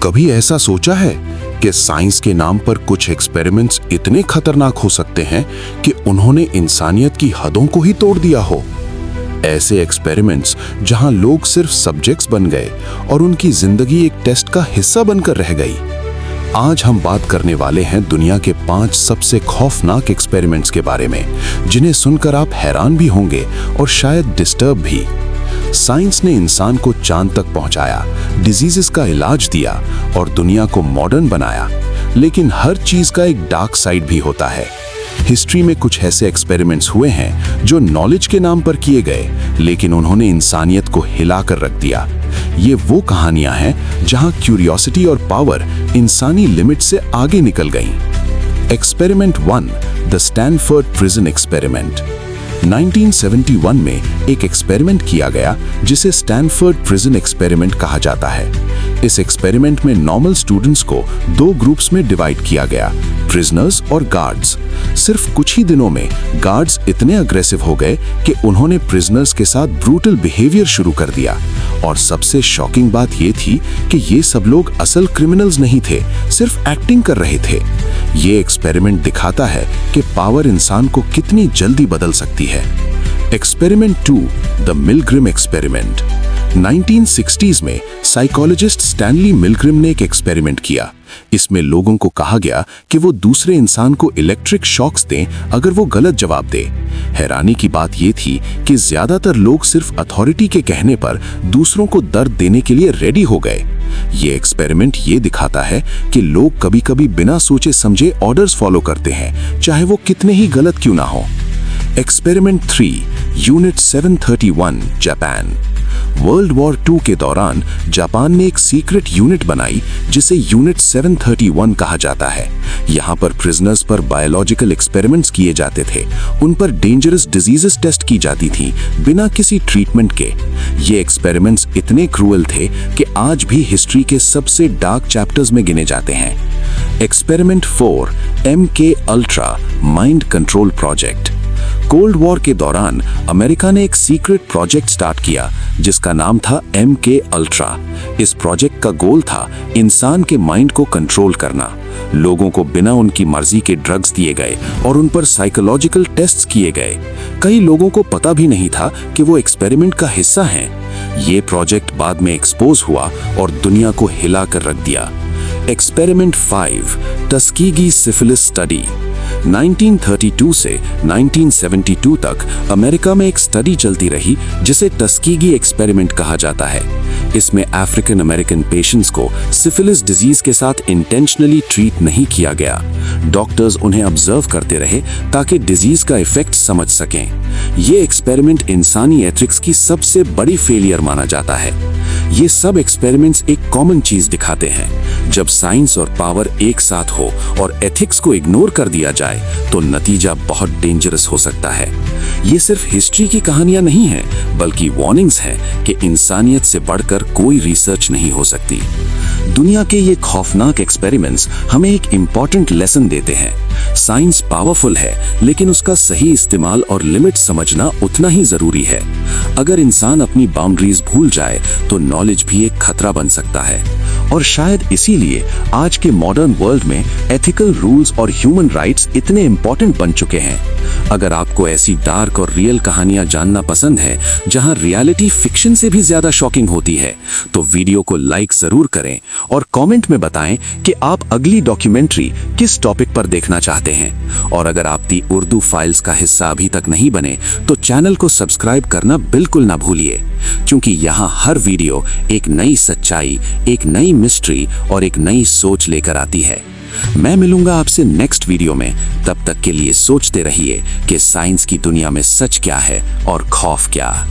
कभी ऐसा सोचा है कि साइंस के नाम पर कुछ एक्सपेरिमेंट्स इतने खतरनाक हो सकते हैं कि उन्होंने इंसानियत की हदों को ही तोड़ दिया हो? ऐसे एक्सपेरिमेंट्स जहां लोग सिर्फ सब्जेक्ट्स बन गए और उनकी जिंदगी एक टेस्ट का हिस्सा बनकर रह गई। आज हम बात करने वाले हैं दुनिया के 5 सबसे खौफनाक एक्सपेरिमेंट्स के बारे में, जिन्हें सुनकर आप हैरान भी होंगे और शायद डिस्टर्ब भी। साइंस ने इंसान को चांद तक पहुंचाया, डिजीजेस का इलाज दिया और दुनिया को मॉडर्न बनाया, लेकिन हर चीज का एक डार्क साइड भी होता है। हिस्ट्री में कुछ ऐसे एक्सपेरिमेंट्स हुए हैं जो नॉलेज के नाम पर किए गए, लेकिन उन्होंने इंसानियत को हिलाकर रख दिया। ये वो कहानियां हैं जहां क्यूरियोसिटी और पावर इंसानी लिमिट से आगे निकल गईं। Experiment 1, the Stanford prison experiment. 1971 में एक एक्सपेरिमेंट किया गया जिसे स्टैनफोर्ड प्रिजन एक्सपेरिमेंट कहा जाता है। इस एक्सपेरिमेंट में नॉर्मल स्टूडेंट्स को 2 ग्रुप्स में डिवाइड किया गया, प्रिजनर्स और गार्ड्स। सिर्फ कुछ ही दिनों में गार्ड्स इतने अग्रेसिव हो गए कि उन्होंने प्रिजनर्स के साथ ब्रूटल बिहेवियर शुरू कर दिया। और सबसे शॉकिंग बात ये थी कि ये सब लोग असल क्रिमिनल्स नहीं थे, सिर्फ एक्टिंग कर रहे थे। ये एक्सपेरिमेंट दिखाता है कि पावर इंसान को कितनी जल्दी बदल सकती है। Experiment 2, the मिलग्रिम experiment. 1960s में साइकोलॉजिस्ट स्टैनली मिलग्रिम ने एक एक्सपेरिमेंट किया। इसमें लोगों को कहा गया कि वो दूसरे इंसान को इलेक्ट्रिक शॉक्स दें अगर वो गलत जवाब दे। हैरानी की बात ये थी कि ज्यादातर लोग सिर्फ अथॉरिटी के कहने पर दूसरों को दर्द देने के लिए रेडी हो गए। ये एक्सपेरिमेंट ये दिखाता है कि लोग कभी-कभी बिना सोचे समझे ऑर्डर्स फॉलो करते हैं, चाहे वो कितने ही गलत क्यों ना हो। Experiment 3, unit 731, Japan. World war 2 के दौरान जापान ने एक सीक्रेट यूनिट बनाई जिसे यूनिट 731 कहा जाता है। यहाँ पर प्रिजनर्स पर बायोलॉजिकल एक्सपेरिमेंट्स किए जाते थे, उन पर डेंजरस डिजीजेस टेस्ट की जाती थी बिना किसी ट्रीटमेंट के। ये एक्सपेरिमेंट्स इतने क्रूअल थे कि आज भी हिस्ट्री के सबसे डार्क चैप्टर्स में गिने जाते हैं। Experiment 4, MK ultra mind control project. Cold war के दौरान अमेरिका ने एक सीक्रेट प्रोजेक्ट स्टार्ट किया जिसका नाम था MK अल्ट्रा। इस प्रोजेक्ट का गोल था इंसान के माइंड को कंट्रोल करना। लोगों को बिना उनकी मर्जी के ड्रग्स दिए गए और उन पर साइकोलॉजिकल टेस्ट्स किए गए। कई लोगों को पता भी नहीं था कि वो एक्सपेरिमेंट का हिस्सा हैं। ये प्रोजेक्ट बाद में एक्सपोज हुआ और दुनिया को हिला कर रख दिया। Experiment 5, टस्कीगी syphilis study. 1932 से 1972 तक अमेरिका में एक स्टडी चलती रही जिसे टस्कीगी एक्सपेरिमेंट कहा जाता है। इसमें अफ्रीकन अमेरिकन पेशेंट्स को सिफिलिस डिजीज के साथ इंटेंशनली ट्रीट नहीं किया गया। डॉक्टर्स उन्हें ऑब्जर्व करते रहे ताकि डिजीज का इफेक्ट समझ सकें। ये एक्सपेरिमेंट इंसानी एथिक्स की सबसे बड़ी फेलियर माना जाता है। ये सब एक्सपेरिमेंट्स एक कॉमन चीज दिखाते हैं, जब साइंस और पावर एक साथ हो और एथिक्स को इग्नोर कर दिया जाए तो नतीजा बहुत डेंजरस हो सकता है। ये सिर्फ हिस्ट्री की कहानियां नहीं हैं, बल्कि वार्निंग्स हैं कि इंसानियत से बढ़कर कोई रिसर्च नहीं हो सकती। दुनिया के ये खौफनाक एक्सपेरिमेंट्स हमें एक इम्पॉर्टेंट लेसन देते हैं। साइंस पावरफुल है, लेकिन उसका सही इस्तेमाल और लिमिट समझना उतना ही जरूरी है। अगर इंसान अपनी बाउंड्रीज भूल जाए तो नॉलेज भी एक खतरा बन सकता है। और शायद इसीलिए आज के मॉडर्न वर्ल्ड में एथिकल रूल्स और ह्यूमन राइट्स इतने इम्पोर्टेंट बन चुके हैं। अगर आपको ऐसी डार्क और रियल कहानियां जानना पसंद है जहां रियलिटी फिक्शन से भी ज्यादा शॉकिंग होती है, तो वीडियो को लाइक जरूर करें और कमेंट में बताएं कि आप अगली डॉक्यूमेंट्री किस टॉपिक पर देखना चाहते हैं। और अगर आप दी उर्दू फाइल्स का हिस्सा अभी तक नहीं बने तो चैनल को सब्सक्राइब करना बिल्कुल ना भूलिए, क्योंकि यहाँ हर वीडियो एक नई सच्चाई, एक नई मिस्ट्री और एक नई सोच लेकर आती है। मैं मिलूंगा आपसे नेक्स्ट वीडियो में। तब तक के लिए सोचते रहिए कि साइंस की दुनिया में सच क्या है और खौफ क्या।